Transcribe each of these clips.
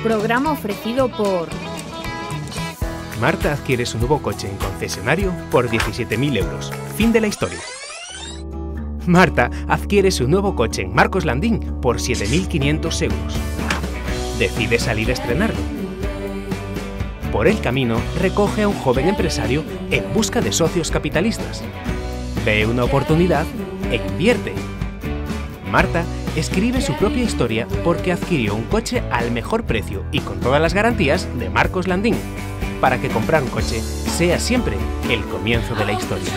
Programa ofrecido por... Marta adquiere su nuevo coche en concesionario por 17.000 euros. Fin de la historia. Marta adquiere su nuevo coche en Marcos Landín por 7.500 euros. Decide salir a estrenarlo. Por el camino, recoge a un joven empresario en busca de socios capitalistas. Ve una oportunidad e invierte. Marta escribe su propia historia porque adquirió un coche al mejor precio y con todas las garantías de Marcos Landín, para que comprar un coche sea siempre el comienzo de la historia.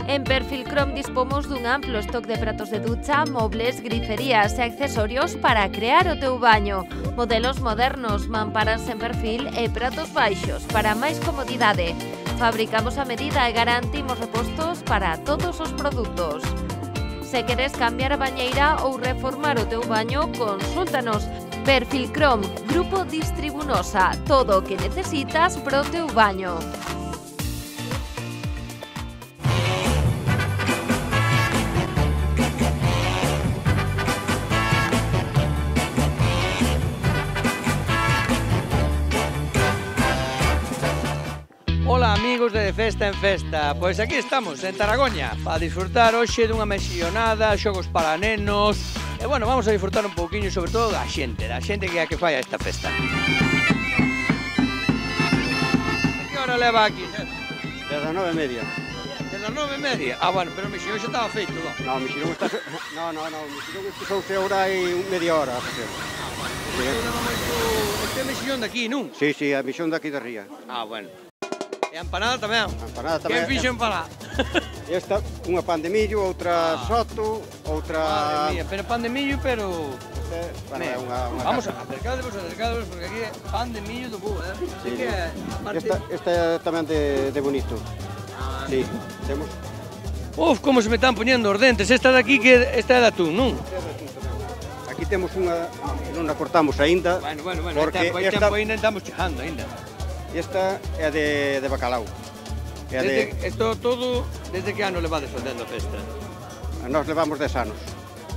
En Perfilcrom dispomos dun amplo stock de pratos de ducha, mobles, griferías e accesorios para crear o teu baño. Modelos modernos, mamparas en perfil e pratos baixos para máis comodidade. Fabricamos a medida e garantimos repostos para todos os produtos. Se queres cambiar a bañeira ou reformar o teu baño, consúltanos. Perfilcrom, Grupo Distribunosa, todo o que necesitas pro teu baño. Ola amigos de Festa en Festa, pois aquí estamos en Taragoña para disfrutar hoxe dunha mexillonada, xogos para nenos e bueno, vamos a disfrutar un pouquiño sobre todo da xente que é a que fai a esta festa. Que hora leva aquí? Desde as 9:30. Desde as 9:30? Ah, bueno, pero o mexillón xa estaba feito, non? No, o mexillón está... No, o mexillón expusouse ahora hai media hora. Este é mexillón daqui, non? Sí, a mexillón daqui de Ría. Ah, bueno. E a empanada tamén? A empanada tamén. Quen fixo empanada? Esta, unha pan de millo, outra soto, outra... Madre mía, pero pan de millo, pero... Bueno, é unha vamos casa. acercadevos, porque aquí é pan de millo do bo, Sí, que é esta é tamén de bonito. Sí, temos... Uf, como se me están poñendo os dentes. Esta de aquí, que esta é de atún, non? Aquí temos unha... Non a cortamos aínda. Bueno, porque esta... ainda estamos chejando, ainda. Esta é de bacalao. Isto todo, desde que ano levades facendo a festa? Nós levamos 10 anos.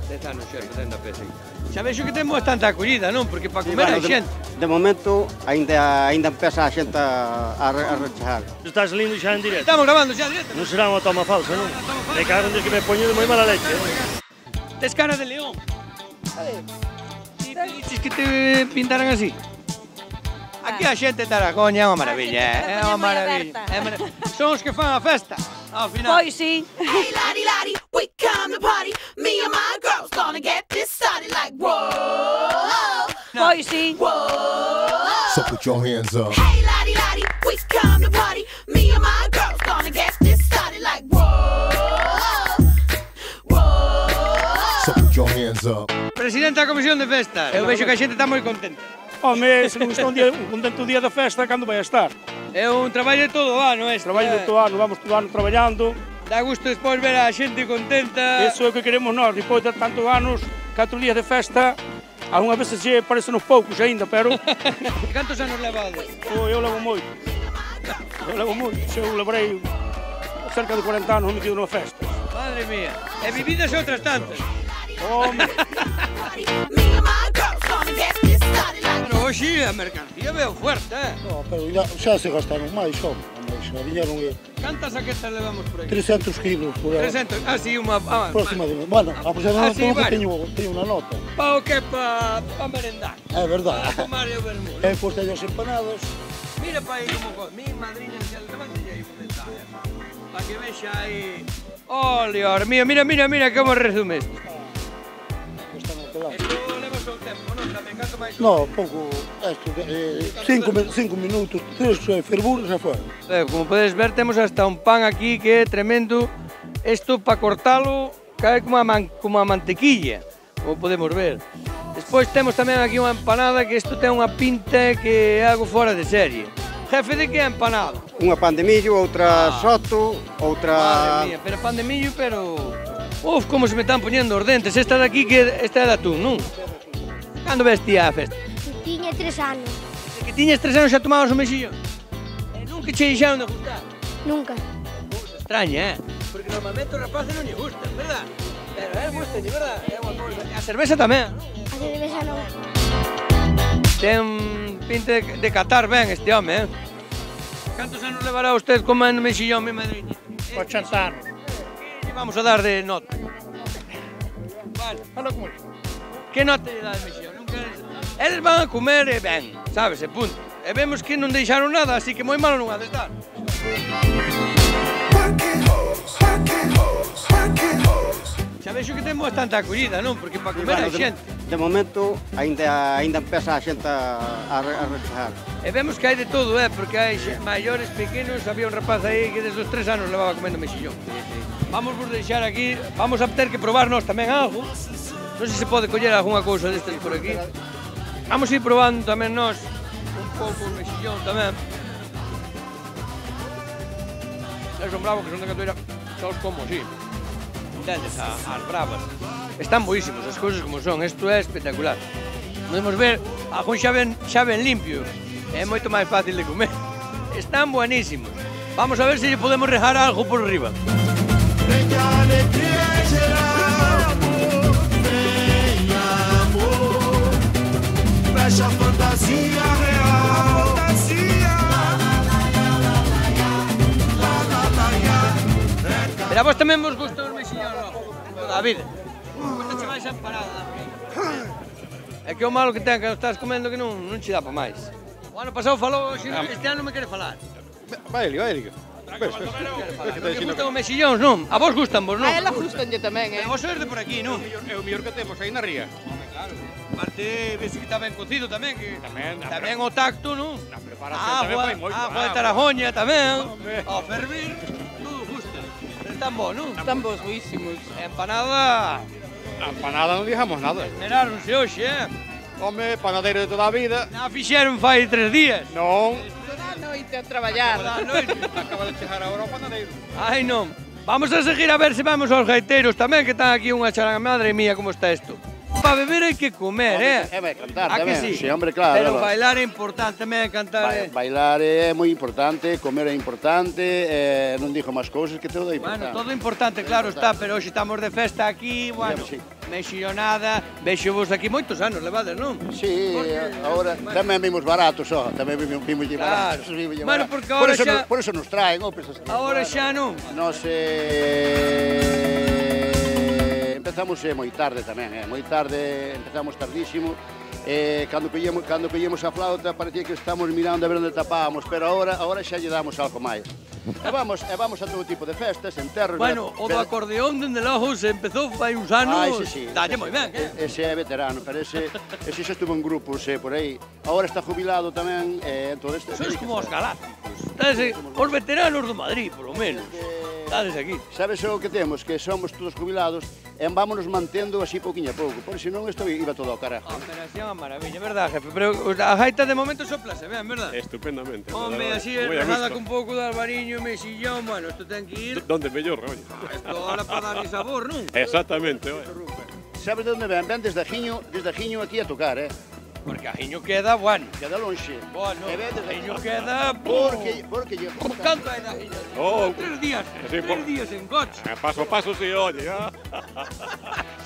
10 anos xa facendo a festa. Xa vexo que temos bastante acollida, non? Porque para comer hai xente. De momento, aínda empeza a xente a rechejar. Está salindo xa en directo. Estamos grabando xa en directo. Non será unha toma falsa, non? Me cago en que me poño de moi mala leche. Tes cara de león. Dices que te pintaran así? Aquí a xente de Taragoña é unha maravilla, é unha maravilla. Son os que fan a festa, ao final. Pois sí. Hey laddie laddie, we come to party. Me and my girls gonna get this started like whoa. Pois sí. Whoa. So put your hands up. Hey laddie laddie, we come to party. Me and my girls gonna get this started like whoa. Whoa. So put your hands up. Presidente da Comisión de Festa, eu vexo que a xente está moi contenta. Home, se non está un contento día da festa, cando vai a estar? É un traballo de todo o ano este. Traballo de todo o ano, vamos todo o ano traballando. Dá gusto despois ver a xente contenta. Eso é o que queremos nós, depois de tantos anos, 4 días de festa, algunha veces xe parecen uns poucos aínda, pero... Cantos anos levades? Eu levo moito. Eu levarei cerca de 40 anos metido nunha festa. Madre mía, e vividas outras tantas. Home. Bueno, hoxe a mercancía veo fuerte, No, pero xa se gastaron máis, home. Xa viñeron Cantas saquetas levamos por aquí? 300 kilos por aí. 300, sí, unha... Aproximadamente. Bueno, aproximadamente teño unha nota. Pa o que pa merendar. É verdade. Para tomar e o vermú. E pois teño as empanadas. Mira pa aí como... Mi madriña, levante aí por dentro. Pa que vexa aí... Olior, mira como resume isto. Esto leva o tempo, non? Tamén canto máis... No, pouco, 5 minutos, 3 fervuros e fora. Como podes ver, temos hasta un pan aquí que é tremendo. Isto, para cortalo, cae como a mantequilla, como podemos ver. Despois temos tamén aquí unha empanada que isto ten unha pinta que é algo fora de serie. Jefe, de que é empanada? Unha pan de millo, outra soto, outra... Madre mía, pero pan de millo, pero... Uf, como se me están poñendo os dentes. Esta de aquí, que esta é de atún, non? Cando vestías a festa? Tiña 3 anos. Desde que tiñas 3 anos xa tomabas o mexillón? E nunca che deixaron de gustar? Nunca. Cousa extraña, Porque normalmente os rapaces non lle gustan, verdad? Pero gusta, de verdad? É unha cousa. A cerveza tamén, non? A de mesa non. Ten pinta de catar ben este home, Cantos anos levará usted comendo mexillón, mi madriña? 80 anos. Que vamos a dar de nota? Vale. Fala con ele. Que nota lle dá de mexillón? Eles van a comer ben, sabes, e punto. E vemos que non deixaron nada, así que moi malo non ha de estar. Xa vexo que ten bastante acollida, non? Porque para comer hai xente. De momento, ainda empeza a xente a rechazar. E vemos que hai de todo, porque hai maiores, pequenos, había un rapaz aí que desde os 3 anos levaba comendo mexillón. Vamos vos deixar aquí, vamos a ter que probarnos tamén algo. Non sei se pode coller algunha cousa destes por aquí. Vamos a ir probando tamén nós un pouco o mexillón tamén. Son bravos que son de Catoira, xa os como así. Entendes, as bravas. Están boísimos, as cousas como son, isto é espectacular. Podemos ver, algún xa ven limpio, é moito máis fácil de comer. Están buenísimos. Vamos a ver se lle podemos rejar algo por riba. Fecha a fantasia real. Pero a vos tamén vos gusta os mexillón, non? Toda a vida. Gusta che máis a empanada. É que o malo que ten que estás comendo que non che dá para máis. O ano pasado falou, este ano non me quere falar. Vai, Eliga. Que gustan os mexillóns, non? A vos gustan vos, non? A ela gustanlle tamén, Pero vos sois de por aquí, non? É o mellor que temos aí na ría. Claro. Aparte, ves que está ben cocido tamén, que tamén o tacto, non? Na preparación tamén fai moito. Agua de Tarajoña tamén, ao fervir, todo gusta. Están bons, non? Están bons, boísimos. Empanada... A empanada non dixamos nada. Esperaronse hoxe, Home, panadeiro de toda a vida. Na fixeron fai 3 días. Non. Toda a noite a traballar. Acaba de chegar agora o panadeiro. Ai, non. Vamos a seguir a ver se vamos aos gaiteiros tamén, que están aquí unha charanga. Madre mía, como está isto. Para beber hai que comer, É cantar A que tamén. sí? Sí, hombre, claro. Pero bailar é importante tamén, cantar Bailar é moi importante, comer é importante, non dixo máis cousas que todo é importante. Bueno, todo importante, claro está, pero hoxe estamos de festa aquí, bueno, mexillonada, vexo vos aquí moitos anos levades, non? Sí, agora tamén vimos baratos, tamén vimos baratos. Bueno, porque agora xa... Por eso nos traen, pensas que... Agora xa non. Nos empezamos moi tarde tamén, moi tarde, empezamos tardísimo. Cando collemos a flauta parecía que estamos mirando a ver onde tapábamos, pero agora xa lle damos algo máis. E vamos a todo tipo de festas, enterros... Bueno, o do acordeón dende logo se empezou fai uns anos, dalle moi ben, Ese é veterano, pero ese xa estuvo en grupos por aí. Agora está jubilado tamén, entonces... Sois como os galácticos, os veteranos do Madrid, polo menos. Dades aquí. Sabes o que temos? Que somos todos jubilados e vámonos mantendo así pouquinho a pouco, porque senón isto iba todo ao carajo. Pero así é unha maravilla, verdad, jefe? Pero a gaita de momento soplase ben, verdad? Estupendamente. Home, así relajada con un pouco de albariño, mexillón, bueno, isto ten que ir... Donde mellor, oye. Isto ahora para darlle sabor, non? Exactamente, oye. Sabes de onde ven? Ven desde Ajiño aquí a tocar, Porque Ajiño queda, bueno. Queda lonxe. Bueno, Ajiño queda... Porque lle... Canto é de Ajiño? 3 días, 3 días en coche. Paso a paso, sí, oye.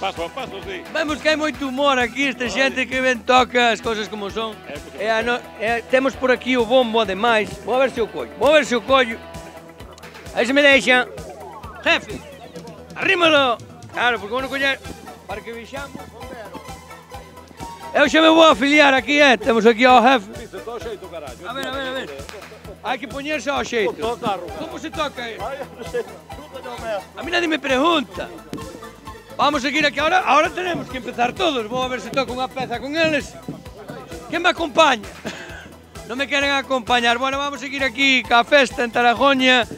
Paso a paso, sí. Vemos que hai moito humor aquí, esta xente que ven toca as cousas como son. Temos por aquí o bombo, ademais. Vou a ver se o collo. Aí se me deixa. Jefe, arrímalo. Claro, porque vou coller para que vexamos. Eu xa me vou afiliar aquí, temos aquí ao jefe. A ver. Hai que poñerse ao xeito. Como se toca aí? A mí nadie me pregunta. Vamos a seguir aquí ahora tenemos que empezar todos. Vou a ver se toco unha peza con eles. Quen me acompaña? Non me queren acompañar. Bueno, vamos a seguir aquí ca festa en Tarajoña.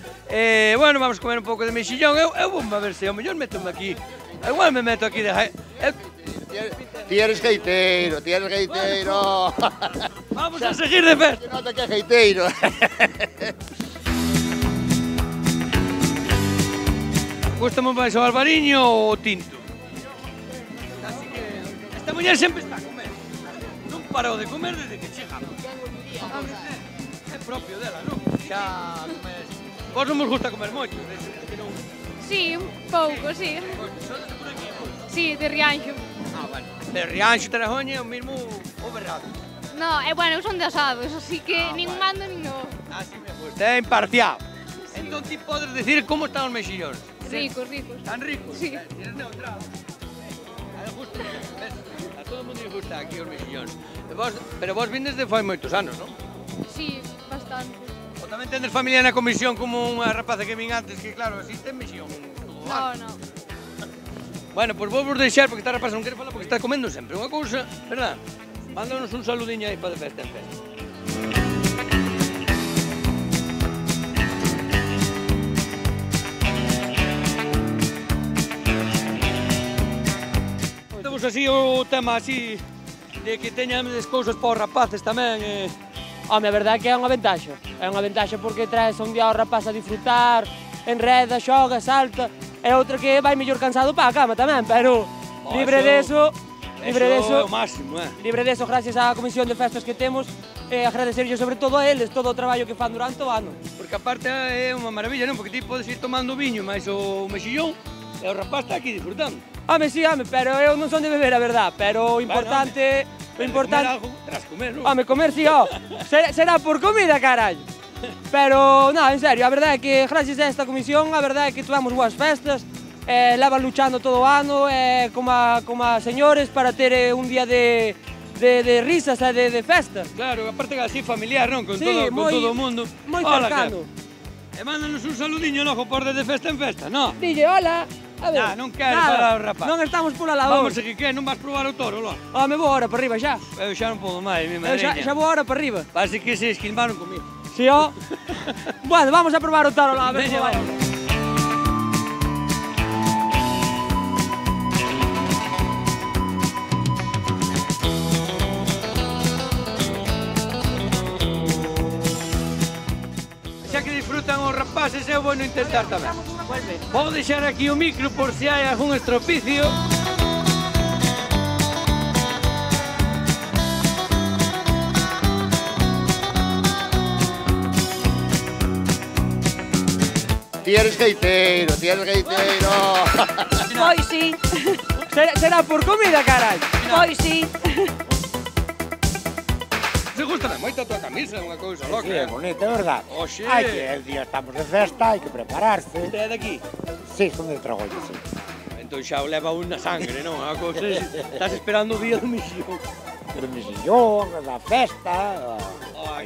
Bueno, vamos a comer un pouco de mexillón. Eu vou a ver se ao mellor métome aquí. Igual me meto aquí de... Ti eres gaiteiro. Vamos a seguir de festa. Se nota que é gaiteiro. Gústame máis o albariño ou o tinto? Así que esta muller sempre está a comer. Non parou de comer desde que chegamos. É propio dela, non? Xa comes... Vos non vos gusta comer moito, que non... Sí, un pouco, sí. Sí, de Rianxo. Bueno. Pero Rianxo, Tarazona é o mismo o berrado. No, bueno, eu son de asados, así que nin mando nin no. Así me gusta, é imparcial. Entón ti podes decir como están os mexillóns. Ricos, ricos. Están ricos? Sí. Eres neutral. A todo mundo lle gusta aquí os mexillóns. Pero vos vindes de fai moitos anos, non? Sí, bastante. Ou tamén tendes familia na comisión como unha rapaza que vin antes, que claro, así ten mexillón. No. Bueno, pois vou vos deixar, porque esta rapaza non quere falar, porque está comendo sempre unha cousa, verdad? Mándanos un saludiño aí para de festa en festa. Temos así o tema así de que teñades cousas para os rapaces tamén. Home, a verdade é que é unha ventaxa. É unha ventaxa porque traes un día ao rapaz a disfrutar, enreda, xoga, salta, e outra que vai mellor cansado para a cama tamén, pero libre deso, é o máximo, libre deso, gracias á comisión de festas que temos, e agradecerlle sobre todo a eles todo o traballo que fan durante o ano. Porque aparte é unha maravilla, non? Porque ti podes ir tomando viño, máis o mexillón, e o rapaz está aquí disfrutando. Home, sí, pero eu non son de beber, a verdad, pero o importante... O importante... Comer algo, tras comer, non? Home, comer sí, será por comida, carallo. Pero, non, en serio, a verdade é que gracias a esta comisión, a verdade é que tuvamos boas festas, levan luchando todo o ano, como a señores, para ter un día de risas e de festa. Claro, aparte que así familiar, non? Con sí, todo o mundo. Moi cercano. E mándanos un saludiño logo por de festa en festa, non? Dille, hola. A ver, non quero falar o rapaz. Non estamos pola labor. Vamos a que non vas probar o toro, logo? Home, vou ahora para arriba xa. Eu xa non podo máis, mi madriña. Xa vou ahora para arriba. Parece que se esquilmaron comigo. Sí, ó. Bueno, vamos a probar o toro lá, a ver como vai. Xa que disfrutan os rapaces, é bueno intentar tamén. Vou deixar aquí o micro por se hai algún estropicio. Ti eres gaiteiro, ti eres gaiteiro. Pois sí. Será por comida, carai. Pois sí. Se gusta moito a tua camisa, unha cousa loca. Sí, é bonita, é verdade. Oxe. Hai que, el día estamos de festa, hai que prepararse. Usted é daqui? Sí, son de Tragolla, sí. Entón xa o leva un na sangre, non? A cousa, estás esperando o día do mexillón. Do mexillón, da festa,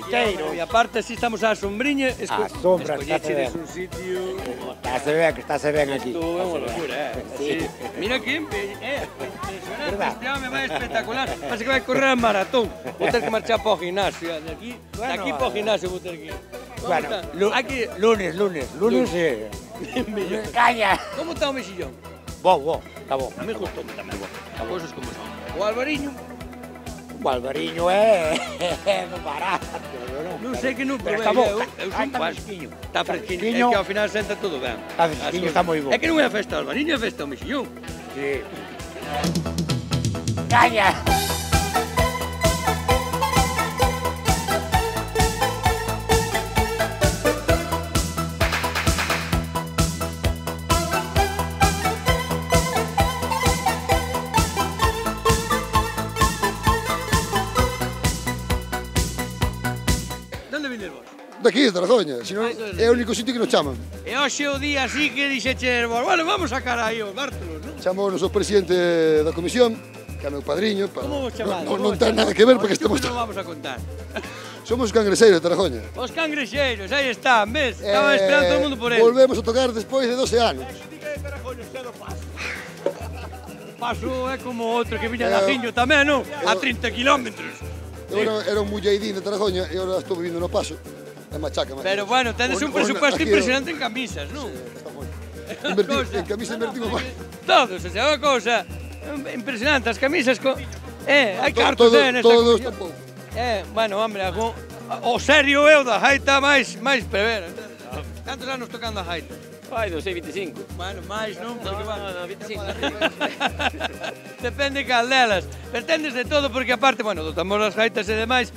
gaiteiro. E aparte, si estamos á sombriña, a sombra, escollechedes un sitio... Estáse ben aquí. Isto é unha locura, sí. Mira que impresionante, este home vai espectacular. Parece que vai correr a maratón. Vou ter que marchar para o gimnasio, de aquí para o gimnasio vou ter que ir. Bueno, lunes, sí. Caña. Como está o mexillón? Bo, está bo. A mí gustou tamén, cousas como son. O albariño? O albariño é barato, non sei que non pero probei, está bo, está fresquiño. Está fresquiño, é que ao final senta todo ben. Está fresquiño, está moi bo. É que non é a festa do albariño, é a festa do mexillón. Sí. Caña! Daqui, de Tarazona, senón é o único sitio que nos chaman. E hoxe o día así que dixeche, bueno, vamos a sacar aí os bártulos, non? Chamo o noso presidente da comisión, que é meu padriño. Como vos chamades? Non ten nada que ver porque estamos... Non vamos a contar. Somos os cangrexeiros de Tarazona. Os cangrexeiros, aí están, ves? Estaba esperando todo o mundo por ele. Volvemos a tocar despois de 12 anos. Paso é como outro que viña da Giño tamén, non? A 30 kilómetros. Eu era un mulleidín de Tarazona e agora estou vivindo no Paso. É machaca. Pero bueno, tedes un presupuesto impresionante en camisas, non? En camisas invertimos máis. Todos, o sea, unha cousa impresionante, as camisas con... hai cartos nesta comisión. Bueno, hombre, o serio é o da jaita máis prevera. Cantos anos tocando a jaita? Ai, non sei, 25. Bueno, máis, non? No, 25. Depende cal delas. Pero tendes de todo, porque aparte, bueno, do tambor das jaitas e demais,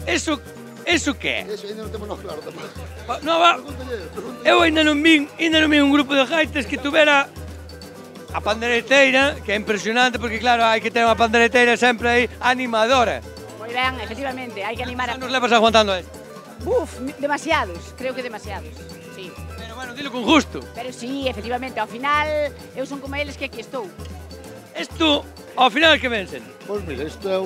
eso Eso que é? Eso ainda non temos nós claro tamén. Non, va. Eu ainda non vin un grupo de gaitas que tuvera a pandereteira, que é impresionante, porque claro, hai que ter unha pandereteira sempre aí animadora. Moi ben, efectivamente, hai que animar a... Nos levas aguantando esto? Uf, demasiados, creo que demasiados, sí. Pero bueno, dilo con gusto. Pero sí, efectivamente, ao final eu son como eles que aquí estou. Isto, ao final, que vencen? Pois mira, isto é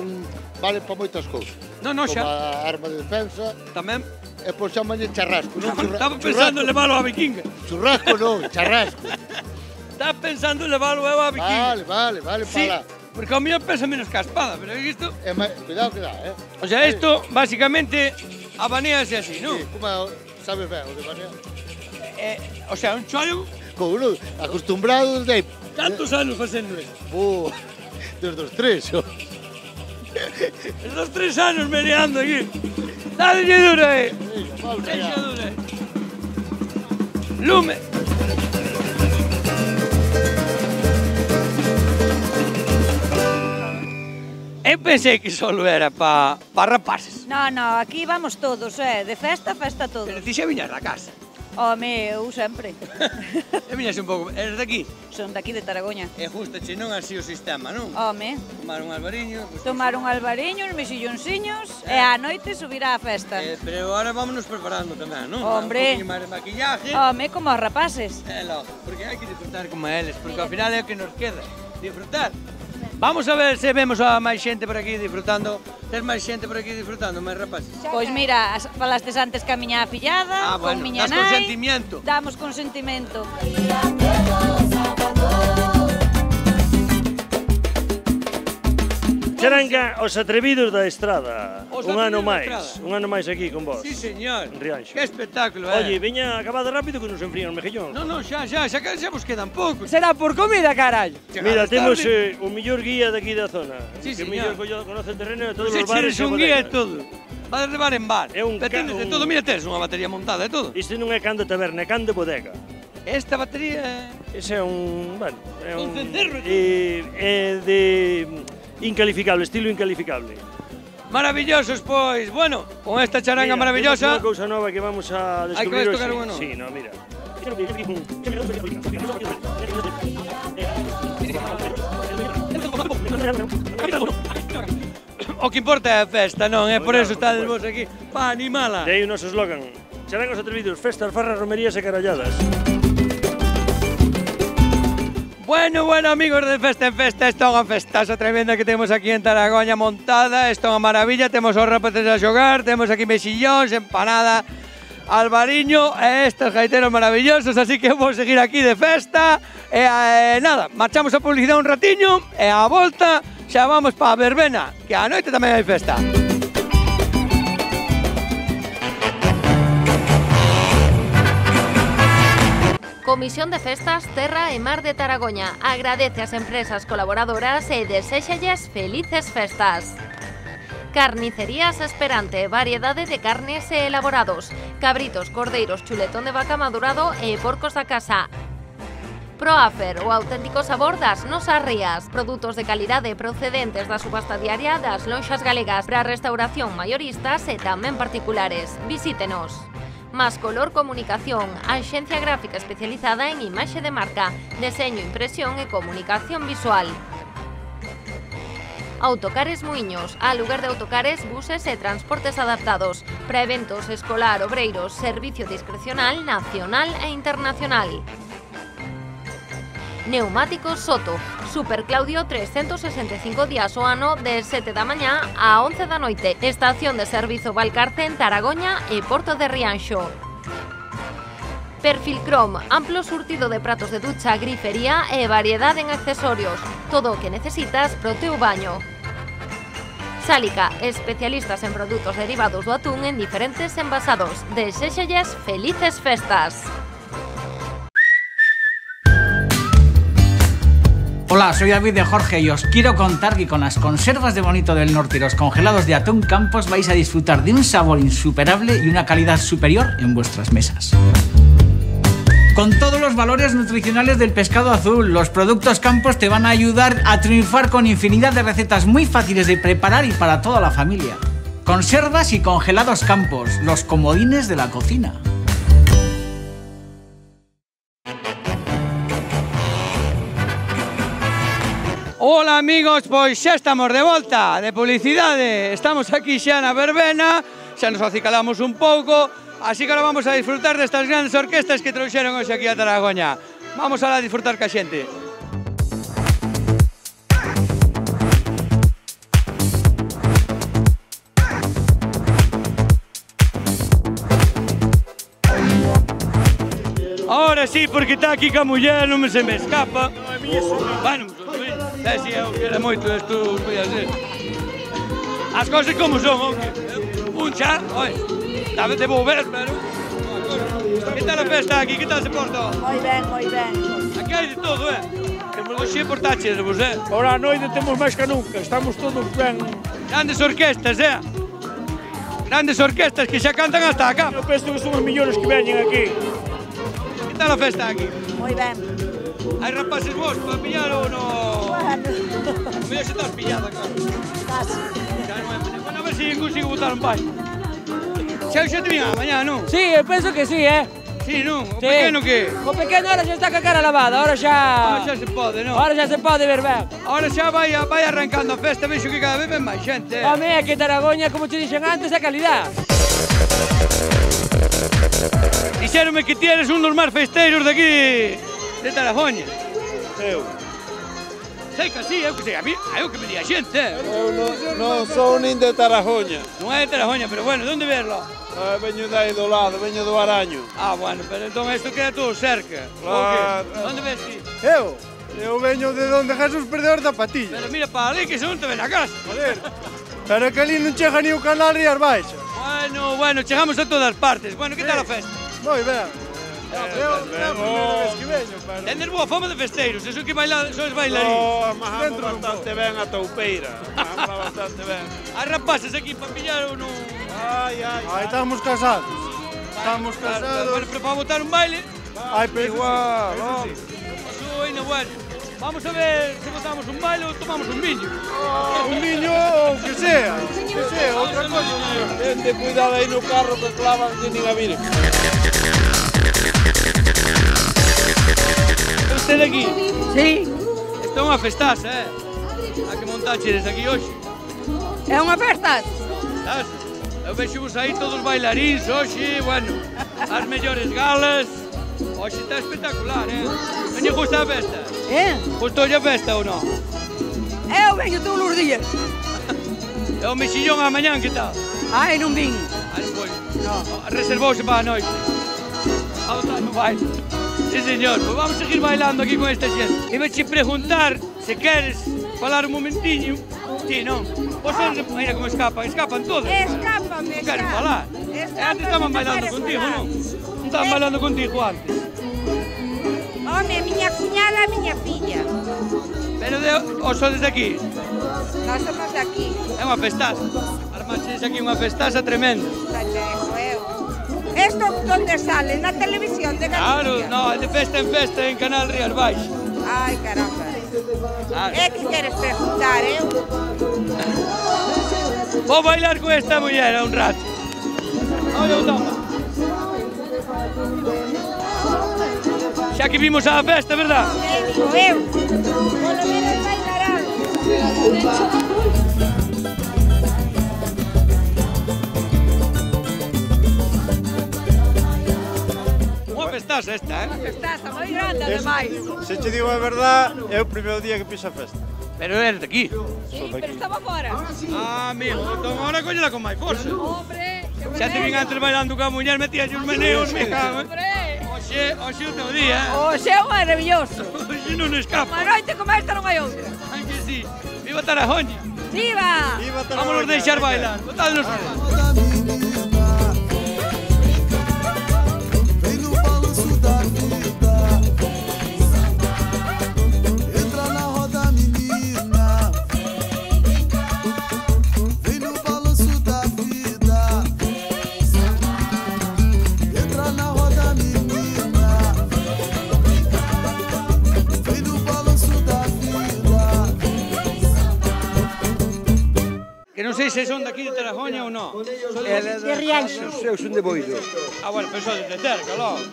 vale para moitas cousas. Non, xa. Como a arma de defensa. Tamén. E pois chamanlle charrasco, non? Estaba pensando en leválo a vikinga. Churrasco non, charrasco. Estaba pensando en leválo eu a vikinga. Vale, sí, para lá. Porque ao mellor pesa menos que a espada, pero isto... Cuidado, O sea, isto, basicamente, abanéase así, non? Sí, como sabes ben, o de banear. O sea, un chollo... Como non, acostumbrado desde... Cantos anos facendo isto? Desde os 3, Desde os 3 anos meneando aquí. Dale dura, Deixa dura, Lume. Eu pensei que solo era pa rapaces. No, aquí vamos todos, de festa todos. Pero ti xa viñas da casa. Home, eu sempre. E viñas un pouco, eres daqui? Son daqui de Taragoña. E justache non así o sistema, non? Home. Tomar un albariño. Tomar un albariño, uns mexillonsiños e á noite subir á festa. Pero ahora vámonos preparando tamén, non? Hombre. Un pouquinho máis de maquillaje. Home, como os rapaces. Logo, porque hai que disfrutar como eles, porque ao final é o que nos queda, disfrutar. Vamos a ver se vemos a máis xente por aquí disfrutando. Tes máis xente por aquí disfrutando, máis rapaces? Pois mira, falastes antes ca miña fillada, con miña nai. Das consentimiento. Damos consentimento. Charanga, os atrevidos da estrada. Un ano máis aquí con vos. Sí, señor. En Rianxo. Que espectáculo, Oye, veña acabado rápido que nos enfrían os mejillóns. Non, xa vos quedan poucos. Será por comida, carallo. Mira, temos o mellor guía de aquí da zona. Sí, que señor. mellor conoce o terreno de todos Se os bares. un guía e todo. Vas de bar en bar. É un Tenes de todo, mira, tes unha batería montada e todo. Isto non é can de taberna, é can de bodega. Esta batería... Ese é un... bueno, é un cencerro. É de... incalificable, estilo incalificable. Maravillosos, pois. Bueno, con esta charanga maravillosa... Unha cousa nova que vamos a descubrir. Hai que vas tocar unha nova? Sí, no, mira. O que importa é a festa, non? É por eso estades vos aquí, pa animala. De aí o noso eslogan. Charangos atrevidos, festas, farras, romerías e caralladas. Bueno, amigos de Festa en Festa, esta é unha festaza tremenda que temos aquí en Taragoña montada, esta é unha maravilla, temos os rapaces a xogar, temos aquí mexillóns, empanada, albariño e estes gaiteros maravillosos, así que vou seguir aquí de festa e nada, marchamos a publicidade un ratiño e a volta xa vamos pa verbena, que a noite tamén hai festa. Comisión de Festas Terra e Mar de Taragoña agradece ás empresas colaboradoras e deséxalles felices festas. Carnicerías Esperante, variedade de carnes e elaborados, cabritos, cordeiros, chuletón de vaca madurado e porcos da casa. Proafer, o auténtico sabor das nosas rías, produtos de calidade procedentes da subasta diaria das lonxas galegas para restauración maioristas e tamén particulares. Visítenos. Mascolor Comunicación, axencia gráfica especializada en imaxe de marca, deseño, impresión e comunicación visual. Autocares Muiños, aluguer de autocares, buses e transportes adaptados, para eventos escolar, obreiros, servicio discrecional nacional e internacional. Neumáticos Soto, Super Claudio 365 días o ano de 7 da mañá a 11 da noite. Estación de servizo Valcarce en Taragoña e Porto de Rianxo. Perfil Chrome, amplo surtido de pratos de ducha, grifería e variedade en accesorios. Todo o que necesitas pro teu baño. Sálica, especialistas en produtos derivados do atún en diferentes envasados. Deséxalles felices festas. Hola, soy David de Jorge y os quiero contar que con las conservas de Bonito del Norte y los congelados de Atún Campos vais a disfrutar de un sabor insuperable y una calidad superior en vuestras mesas. Con todos los valores nutricionales del pescado azul, los productos Campos te van a ayudar a triunfar con infinidad de recetas muy fáciles de preparar y para toda la familia. Conservas y congelados Campos, los comodines de la cocina. Hola amigos, pois xa estamos de volta de publicidade. Estamos aquí xa na verbena, xa nos acicalamos un pouco, así que agora vamos a disfrutar destas grandes orquestas que trouxeron hoxe aquí a Taragoña. Vamos a disfrutar ca xente. Ahora sí, porque está aquí ca muller, non se me escapa. Bueno, si eu quero moito isto, as cousas como son, un xa, oi, debo ver, pero... Que tal a festa aquí, que tal se porta? Moi ben, moi ben. Aquí hai de todo, Oxe portaches, vos, Ahora a noite temos máis que nunca, estamos todos ben. Grandes orquestas, Grandes orquestas que xa cantan hasta acá. Eu penso que son os millores que veñen aquí. Que tal a festa aquí? Moi ben. Hai rapaces vos para pillar ou no? Bueno. O mellor se estás pillada, claro. Casi. Bueno, a ver se consigo botar un pai. Xa te vin a mañá, non? Sí, eu penso que sí, Sí, non? O pequeno que? O pequeno ahora xa está ca cara lavada, ahora xa... Ahora xa se pode, non? Ahora xa se pode ver ben. Ahora xa vai arrancando a festa, vexo que cada vez ven máis xente. Home, é que Taragoña, como te dixen antes, é calidad. Dixéronme que ti eres un dos máis festeiros de aquí de Taragoña. Eu. Sei que sí, eu que sei, a mí, eu que me di a xente. Eu non sou nin de Taragoña. Non é de Taragoña, pero bueno, de onde verlo? Veño de aí do lado, veño do Araño. Ah, bueno, pero entón isto queda todo cerca. Claro. Onde ves ti? Eu veño de onde Jesús perdeu da patilla. Pero mira para ali que se non te ven a casa. Joder. Pero que ali non chega ni o canal Rías Baixas. Bueno, chegamos a todas partes. Bueno, que tal a festa? Moi ben. É a primeira vez que veño, pero... Tendes boa fama de festeiros, eso que sois bailarín. Amamos bastante ben a toupeira. Amamos bastante ben. Hai rapaces aquí para pillar ou non? Ai, estamos casados. Estamos casados. Bueno, pero para botar un baile... Ai, pero igual, bueno. Vamos a ver se botamos un baile ou tomamos un viño. Un viño ou que sea, outra cosa. Tente cuidado aí no carro que clavan que nin a viren. Usted aquí? Sí. Isto é unha festaza, A que montaxedes aquí hoxe? É unha festa? Estás? Eu vexo vos aí todos bailarins hoxe, bueno, as mellores galas. Hoxe está espectacular, Veño gusta a festa? Gustoulle a festa ou non? Eu veño todos os días. E o mexillón a mañán, que tal? Ai, non vin. Ai, non foi? Non. Reservouse para a noite. A botar no baile. Sí, señor, pues vamos a seguir bailando aquí con esta xente. Iba a preguntar se queres falar un momentiño. Sí, non? Vos son, mira como escapan todos. Escapan. Non queren falar. Antes estaban bailando contigo, non? Non estaban bailando contigo antes. Home, miña cuñada e miña filla. Pero os sodes de aquí? Nós somos de aquí. É unha festaza. Armaxedes aquí unha festaza tremenda. Esto donde sale? Na televisión de Galicia? Claro, no, de festa en Canal Rías Baixas. Ai, caramba. É que queres preguntar, Vou bailar con esta muller un rato. Olha o toma. Xa que vimos a festa, verdad? Digo eu. Polo menos bailar algo. Festaza esta, Festaza moi grande, ademais. Se te digo a verdad, é o primeiro día que piso a festa. Pero eres de aquí? Sí, pero estaba fora. Ah, amigo, entón agora coñela con máis forza. Hombre, xa te vin antes bailando ca muller, metías os meneos, me cago, Oxe o teu día, Oxe é maravilloso. Oxe non escapa. Unha noite como esta non hai outra. Ai que sí. Viva Taragoña. Viva! Vámonos deixar bailar. Botadnos. non sei se son daqui de Tarajoña ou non. De Rianxo. Eu son de Boido. Bueno, pero son de cerca, logo.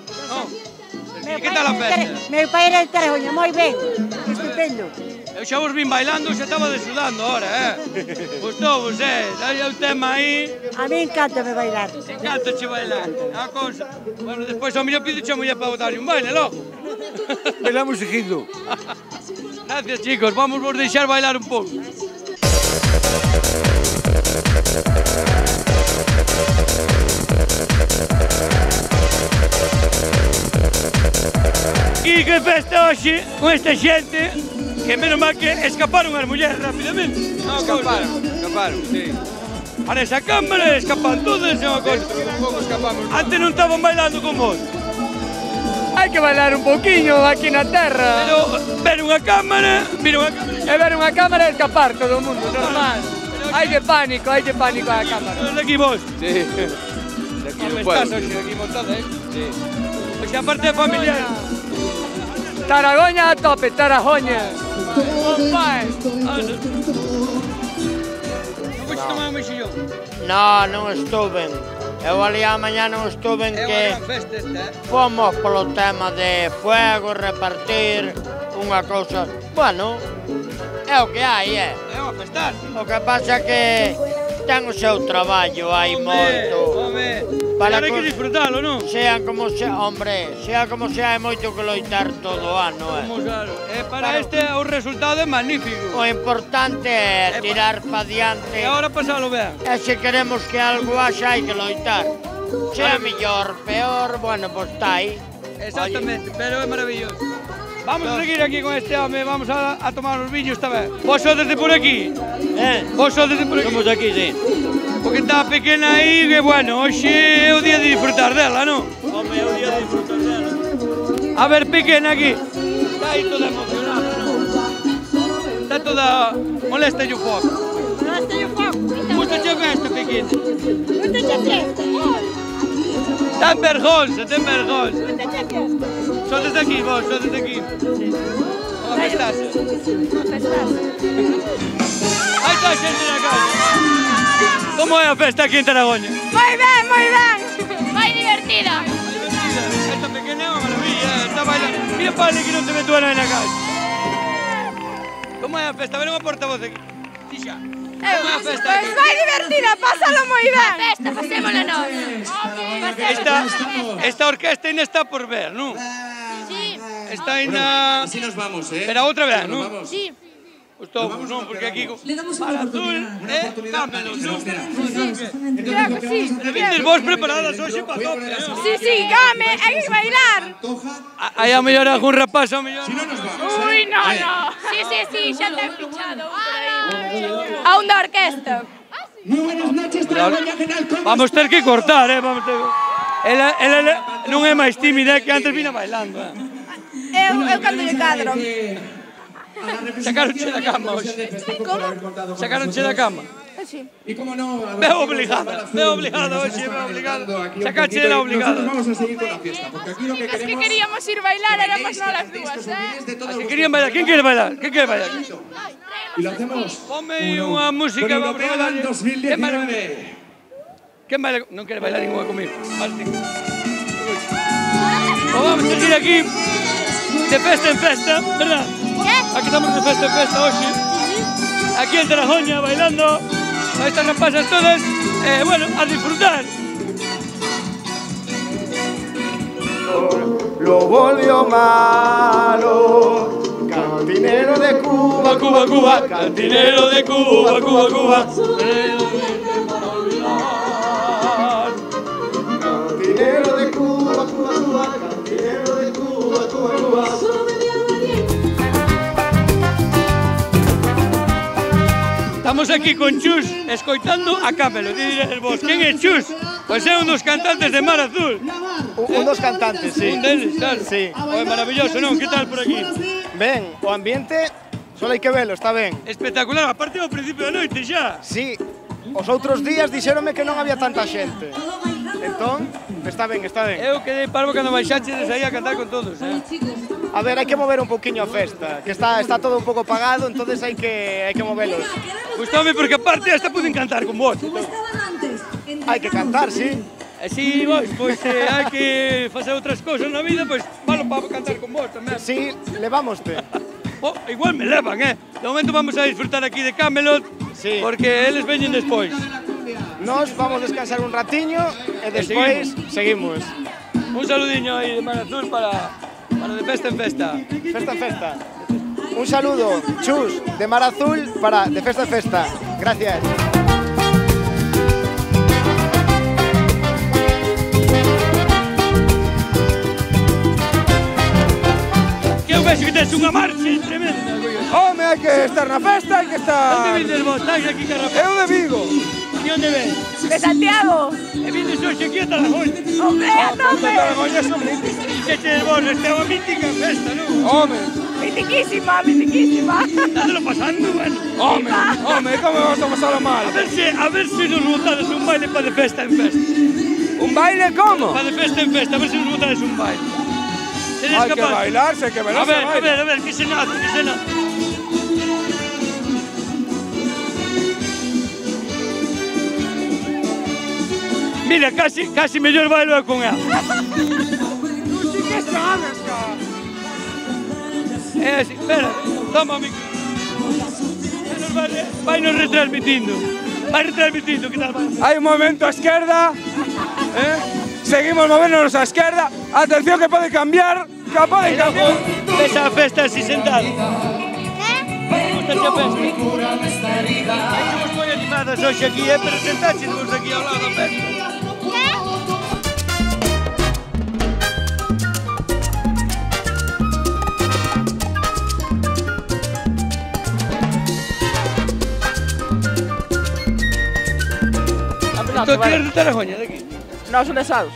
E que tal a festa? Meu pai era de Tarajoña, moi ben, estupendo. Eu xa vos vin bailando, xa estaba desudando ahora, Gustou vos, Dai o tema aí. A mí encántame bailar. Encántache bailar, a cousa. Bueno, despois ao mellor pido xa muller para botarlle un baile, logo. Bailamos seguido. Gracias, chicos, vamos vos deixar bailar un pouco. E que festa hoxe con esta xente que menos mal que escaparon as mulleres rapidamente. Escaparon, sí. Para esa cámara escapan todas, é unha cosa. Pouco escapamos. Antes non estaban bailando con vos. Hai que bailar un pouquiño aquí na terra. Pero ver unha cámara, e ver unha cámara e escapar todo o mundo, normal. Hai de pánico a cámara. Daqui vos? Sí. Daqui non puedo. estás hoxe daqui montada, Sí. Pois a parte familiar. Taragoña a tope, Tarajoña. Pai. Non podes tomar un mexillón? Non estou ben. Eu ali a mañá non estou ben que fomos polo tema de fuego, repartir, unha cousa... Bueno, é o que hai, É unha festar. O que pasa que ten o seu traballo, hai moito. Para hai que disfrutalo, non? Sean como sea, hombre, sea como sea, é moito que loitar todo o ano, Claro, para este o resultado é magnífico. O importante é tirar pa diante. E agora pasalo ben. E se queremos que algo haxa, hai que loitar. Sea mellor, peor, bueno, pois está aí. Exactamente, pero é maravilloso. Vamos a seguir aquí con este home, vamos a tomar os viños tamén. Vos sodes de por aquí? Vos sodes de por aquí? Somos de aquí, sí. Porque está pequena aí, que bueno, hoxe é o día de disfrutar dela, non? Home, é o día de disfrutar dela. A ver, pequena aquí. Está aí toda emocionada, non? Está toda... molesta o foco. Molesta o foco. Gusta che festa, pequena? Gusta che festa. Ten vergonza, ten vergonza. Gusta che festa. Sodes de aquí, vos, sodes de aquí. Unha festase. Unha festase. Aí está a xente na casa. Como é a festa aquí en Taragoña? Moi ben, moi ben. Moi divertida. Esta pequena é unha maravilla, está bailando. Mira, padre, que non te meto na casa. Como é a festa? A ver unha portavoz aquí. Tixa. Como é a festa aquí? Pois moi divertida, pásalo moi ben. A festa, pasémola nós. Esta orquesta ainda está por ver, non? Sí. Está ainda... Así nos vamos, Pero outra vez, non? Sí. Gustou, non? Porque aquí... Para azul, cámelo, non? Claro que sí. Vindes vos preparadas hoxe para tope, non? Sí, game, hai que bailar. Aí a mellor algún rapaz, a mellor... Uy, no. Sí, xa ten fichado. A un da orquesta. Vamos ter que cortar, vamos ter... Ela non é máis tímida que antes vina bailando, Eu cando lle cadro. Sacaronche da cama hoxe. Como? Sacaronche da cama. Sí. Y como no, veo obligada hoxe, veo obligada. Sacache la obligada. Vamos a seguir con la fiesta, porque aquí lo que Es que queríamos ir bailar, éramos no las dúas, Que querían bailar, ¿quién quiere bailar? ¿Quién quiere bailar? Y lo hacemos. Ponme unha música, vamos a bailar. 2019. ¿Quién baila? Non quere bailar ninguna comigo. Pues vamos a seguir aquí de festa en festa, ¿verdad? Aquí estamos de festa en festa hoxe. Aquí en Tarajoña, bailando. A estas rapazas todas, bueno, a disfrutar. Lo volvió malo, cantinero de Cuba, Cuba, Cuba, cantinero de Cuba, Cuba, Cuba. Cantinero de Cuba, Cuba, Cuba, cantinero de Cuba, Cuba, Cuba. Estamos aquí con Chus, escoitando a Camelo. Diréis vos, quen é Chus? Pois é un dos cantantes de Mar Azul. Un dos cantantes, sí. Un deles, claro. Sí. É maravilloso, non? Que tal por aquí? Ben, o ambiente, só hai que velo, está ben. Espectacular, aparte ao principio da noite xa. Sí, os outros días dixéronme que non había tanta xente. Entón, está ben, está ben. Eu quedei parvo cando baixaches aí a cantar con todos, A ver, hai que mover un pouquiño a festa, que está todo un pouco apagado, entonces hai que movelos. Gustame porque aparte hasta poden cantar con vos. Hai que cantar, sí. Si, pois hai que facer outras cousas na vida, pois valo para cantar con vos tamén. Sí, levámoste. Igual me levan, De momento vamos a disfrutar aquí de Camelot, porque eles veñen despois. Nos vamos descansar un ratiño e despois seguimos. Un saludiño aí de Mar Azul para de festa en festa. Festa en festa. Un saludo, Chus, de Mar Azul para de festa en festa. Gracias. Que eu vexo que tes unha marcha tremenda. Home, hai que estar na festa, hai que estar... Onde vindes vos? Estás aquí carapé? Eu de Vigo. E onde ven? De Santiago. E vindes hoxe aquí a Talagoña? Hombre, hombre. Talagoña son míticos. Dixeches vos, esta é unha mítica festa, non? Home. Mitiquísima, mitiquísima. Estádelo pasando, bueno. Home, como vamos a pasalo mal? A ver se nos botades un baile para de festa en festa. Un baile como? Para de festa en festa, a ver se nos botades un baile. Hai que bailarse, hai que bailarse. A ver, que se nota, que se nota. Mira, casi mellor bailo con ela. Tú sí que sabes, cara. Así, espera, toma o micro. Vai nos retransmitindo. Vai retransmitindo, que tal vai? Hai un movimento á esquerda. Seguimos movernos á esquerda. Atención que pode cambiar. Que pode cambiar. Ves a festa así sentado. Gusta a festa? Aí somos moi animadas hoxe aquí, pero sentáchemos aquí ao lado da festa. Tú tienes de Talagoña, de aquí? No, son de Saus.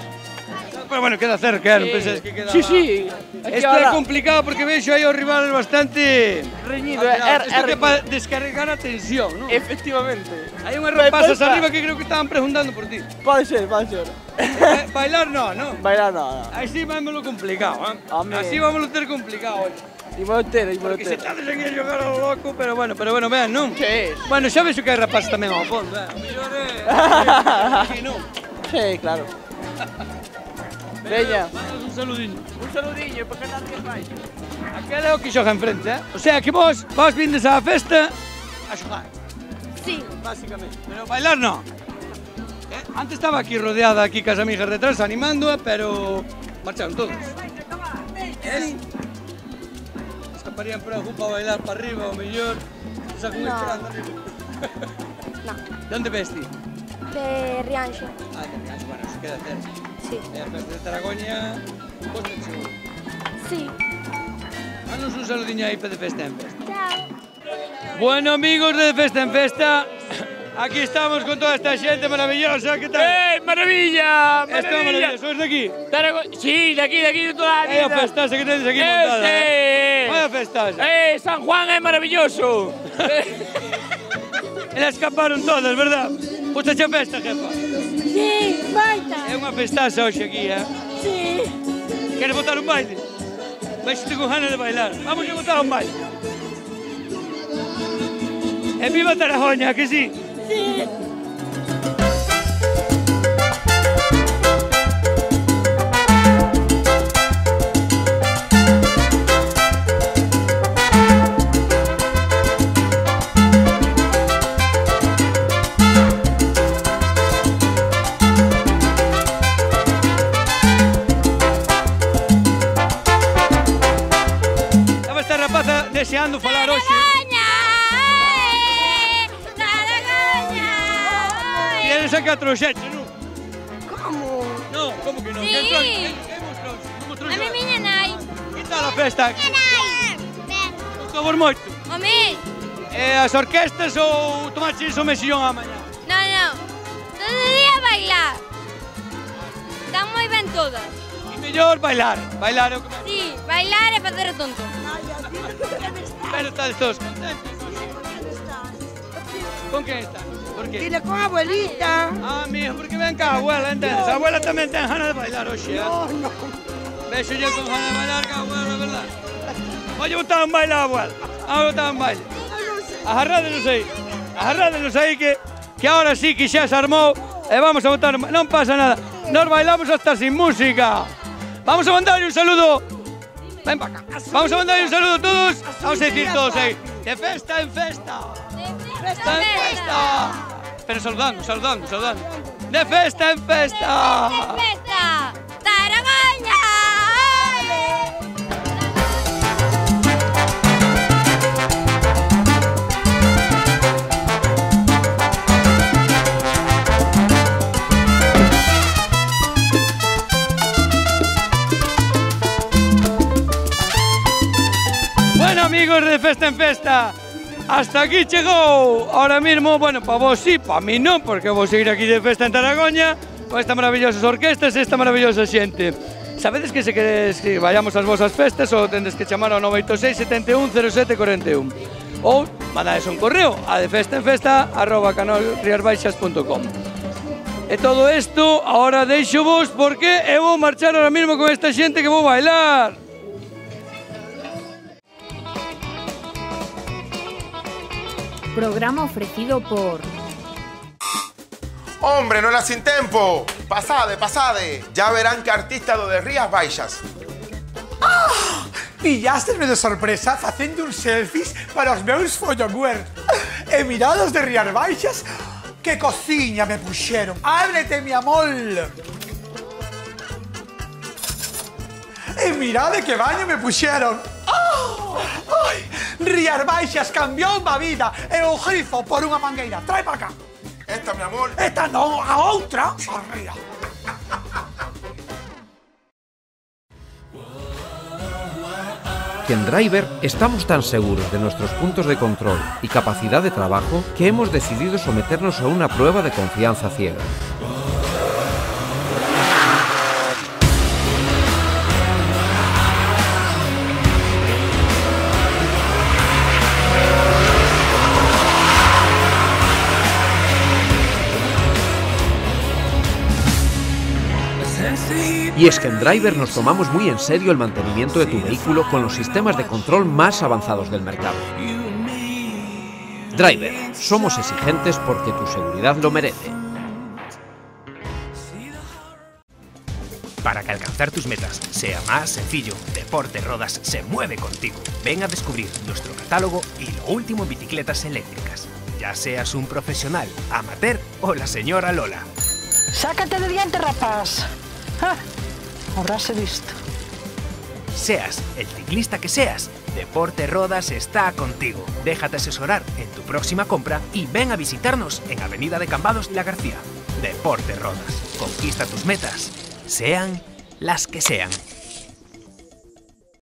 Pero bueno, queda cerca, non pensas que queda... Sí. Isto é complicado porque vexo aí os rivales bastante... Reñido, Isto que para descarregar a tensión, non? Efectivamente. Hai unhas rapazas arriba que creo que estaban preguntando por ti. Pode ser, pode ser. Bailar non? Bailar non. Así vámoslo complicado, Así vámoslo ter complicado, oye. Imolo ter. Porque se estades aquí a xogar ao loco, pero bueno, vean, non? Sí. Bueno, xa vexo que hai rapazas tamén ao fondo, O mellor é... Aquí, non? Sí, claro. Veña. Un saludiño. Un saludiño, porque non que fai. Aquel é o que xoga enfrente, O sea, que vos vindes á festa a xogar. Sí. Básicamente. Pero bailar non. Antes estaba aquí rodeada aquí cas amigas detrás animándoa, pero marcharon todos. Sí. Escaparían por algún para bailar para arriba, o mellor. Sacan esperando arriba. No. De onde ves ti? De Rianxo. De Rianxo, bueno, se queda cerca. Sí. E a festa de Taragoña, vos te seguro. Sí. Danos un saludiño aí para de festa en festa. Chao. Bueno, amigos de Festa en Festa, aquí estamos con toda esta xente maravillosa, ¿qué tal? Maravilla! Esto é maravilloso, sois de aquí? Sí, de aquí, de toda a vida. É a festase que tedes aquí montada. Vaya festase. San Juan é maravilloso. Elas escaparon todas, verdad? Gusta xa festa, jefa? Sí, baita. É unha festaza hoxe aquí, Sí. Queres botar un baile? Vexo-te con ganas de bailar. Vamos a botar un baile. E viva Taragoña, que sí? Sí. Estaba esta rapaza deseando falar hoxe. Tienes a 4 xeche, non? Como? Non, como que non? Sí. Quen mostrou? A miña nai. Que tal a festa aquí? Ben. Gustou moito? Home. E as orquestas ou tomaches o mesillón a mañá? Non. Todo o día bailar. Están moi ben todas. E mellor bailar. Bailar é o que máis. Sí, bailar e facer o tonto. Pero estades todos contentos. Con quen están? Por qué? Dile con a abuelita. Ah, mijo, porque ven cá, abuela, entendes? A abuela tamén ten ganas de bailar hoxe, No. Vexo yo con ganas de bailar que a abuela, verdad? Oye, botar un baile a igual. Vamos a botar un baile. Agarrádenos aí que ahora sí que xa se armou e vamos a botar, non pasa nada. Nos bailamos hasta sin música. Vamos a mandarle un saludo. Ven para acá. Vamos a mandarle un saludo a todos. Vamos a decir todos aí. De festa en festa. De festa en festa. Pero saludando. De festa en festa. De festa. Taragoña. Bueno, amigos de Festa en Festa, hasta aquí chegou. Ahora mismo, bueno, para vos sí, para mí non, porque vou seguir aquí de festa en Taragoña con estas maravillosas orquestas e esta maravillosa xente. Sabedes que se queres que vayamos ás vosas festas ou tendes que chamar ao 986 71 07 41 ou mandades un correo a defestaenfesta@canalriasbaixas.com. E todo isto, ahora deixo vos porque eu vou marchar ahora mismo con esta xente que vou bailar. Programa ofrecido por... Hombre, non era sin tempo. Pasade. Ya verán que artista do de Rías Baixas. Pillástesme de sorpresa facendo uns selfies para os meus follower. E mirados de Rías Baixas, que cociña me puxeron. Ábrete, mi amor. E mirade que baño me puxeron. Ai, Rías Baixas cambiou a vida e o grifo por unha mangueira. Trae para acá. Esta, mi amor. Esta non, a outra. Arriba. Que en Driver estamos tan seguros de nuestros puntos de control y capacidad de trabajo que hemos decidido someternos a una prueba de confianza ciega. Y es que en Driver nos tomamos muy en serio el mantenimiento de tu vehículo con los sistemas de control más avanzados del mercado. Driver, somos exigentes porque tu seguridad lo merece. Para que alcanzar tus metas sea más sencillo, Deporte Rodas se mueve contigo. Ven a descubrir nuestro catálogo y lo último en bicicletas eléctricas. Ya seas un profesional, amateur o la señora Lola. Sácate de diente, rapaz. Habráse visto. Seas el ciclista que seas, Deporte Rodas está contigo. Déjate asesorar en tu próxima compra y ven a visitarnos en Avenida de Cambados y La García. Deporte Rodas. Conquista tus metas, sean las que sean.